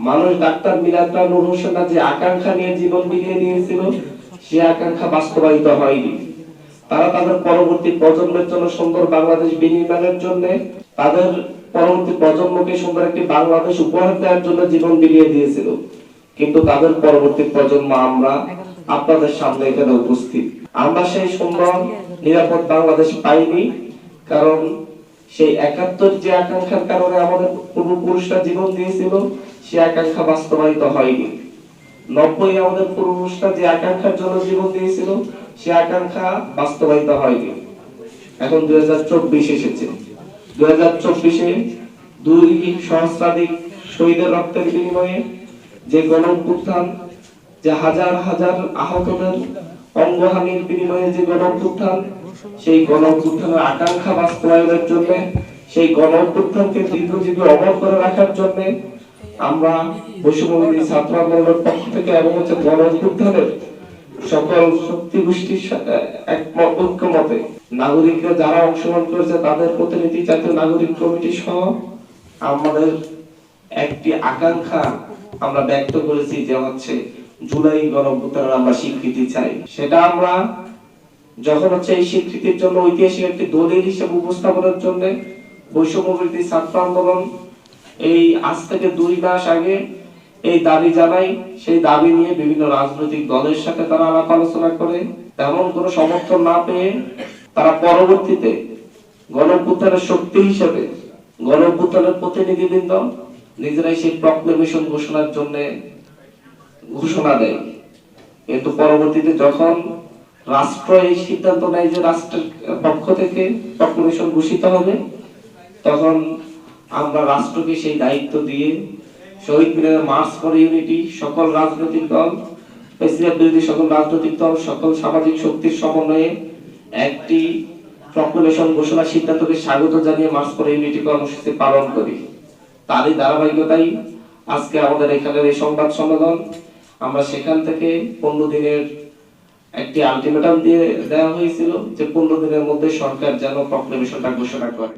মানুষ ডাক্তার মিলাদ নূর হোসেন যে আকাঙ্ক্ষা নিয়ে জীবন বিলিয়ে দিয়েছিল, সে আকাঙ্ক্ষা বাস্তবায়িত হয়নি। তারা তাদের পরবর্তী প্রজন্মের জন্য সুন্দর বাংলাদেশ বিনির্মাণের জন্য, তাদের পরবর্তী প্রজন্মকে সুন্দর একটি বাংলাদেশ উপহার দেওয়ার জন্য জীবন বিলিয়ে দিয়েছিল। কিন্তু তাদের পরবর্তী প্রজন্ম আমরা আপনাদের সামনে এখানে উপস্থিত। আমরা সেই সুন্দর নিরাপদ বাংলাদেশ পাইনি, কারণ সেই ৭১ যে আকাঙ্ক্ষার কারণে আমাদের পূর্বপুরুষরা জীবন দিয়েছিল, সে আকাঙ্ক্ষা বাস্তবায়িত হয়নি। ৯০ আমাদের পূর্বপুরুষরা যে আকাঙ্ক্ষার জন্য জীবন দিয়েছিল, সে আকাঙ্ক্ষা বাস্তবায়িত হয়নি। এখন ২০২৪ এসেছে। ২০২৪-এ ২ সহস্রাধিক শহীদের রক্তের বিনিময়ে যে গণ-অভ্যুত্থান, যে হাজার হাজার আহতদের অঙ্গহানির বিনিময়ে যে গণ-অভ্যুত্থান, সেই গণ-অভ্যুত্থানের আকাঙ্ক্ষা বাস্তবায়নের জন্য, সেই গণ-অভ্যুত্থানকে দীর্ঘজীবী অমর করে রাখার জন্য আমরা বৈষম্যবিরোধী ছাত্র আন্দোলনের পক্ষ থেকে এবং গণ-অভ্যুত্থানের সকল শক্তি গোষ্ঠীর ঐক্যমতে নাগরিকরা যারা অংশগ্রহণ করেছে তাদের প্রতিনিধি, জাতীয় নাগরিক কমিটি সহ আমাদের একটি আকাঙ্ক্ষা আমরা ব্যক্ত করেছি, যে হচ্ছে জুলাই গণ-অভ্যুত্থানের আমরা স্বীকৃতি চাই। সেটা আমরা যখন এই স্বীকৃতির জন্য ঐতিহাসিক একটি দলিল হিসেবে উপস্থাপনের জন্য বৈষম্যবিরোধী ছাত্র আন্দোলন এই আজ থেকে ২ মাস আগে এই দাবি জানাই। সেই দাবি নিয়ে বিভিন্ন রাজনৈতিক দলের সাথে তারা আলাপ আলোচনা করে তেমন কোনো সমর্থন না পেয়ে তারা পরবর্তীতে গণ-অভ্যুত্থানের শক্তি হিসেবে গণ-অভ্যুত্থানের প্রতিনিধিবৃন্দ নিজেরাই সেই প্রক্লেমেশন ঘোষণার জন্য ঘোষণা দেয়। কিন্তু পরবর্তীতে যখন রাষ্ট্র এই সিদ্ধান্ত নেয় যে রাষ্ট্রের পক্ষ থেকে প্রক্লেমেশন ঘোষিত হবে, তখন আমরা রাষ্ট্রকে সেই দায়িত্ব দিয়ে শহীদ মিনারে মার্চ ফর ইউনিটি, সকল রাজনৈতিক দল, প্রেসিডেন্ট বিরোধী সকল রাজনৈতিক দল, সকল সামাজিক শক্তির সমন্বয়ে একটি প্রক্লেমেশন ঘোষণা সিদ্ধান্তকে স্বাগত জানিয়ে মার্চ ফর ইউনিটি কর্মসূচি পালন করি। তারই ধারাবাহিকতায় আজকে আমাদের এখানের এই সংবাদ সম্মেলন। আমরা সেখান থেকে ১৫ দিনের একটি আলটিমেটাম দিয়ে দেওয়া হয়েছিল যে ১৫ দিনের মধ্যে সরকার যেন প্রক্লেমেশনটা ঘোষণা করে।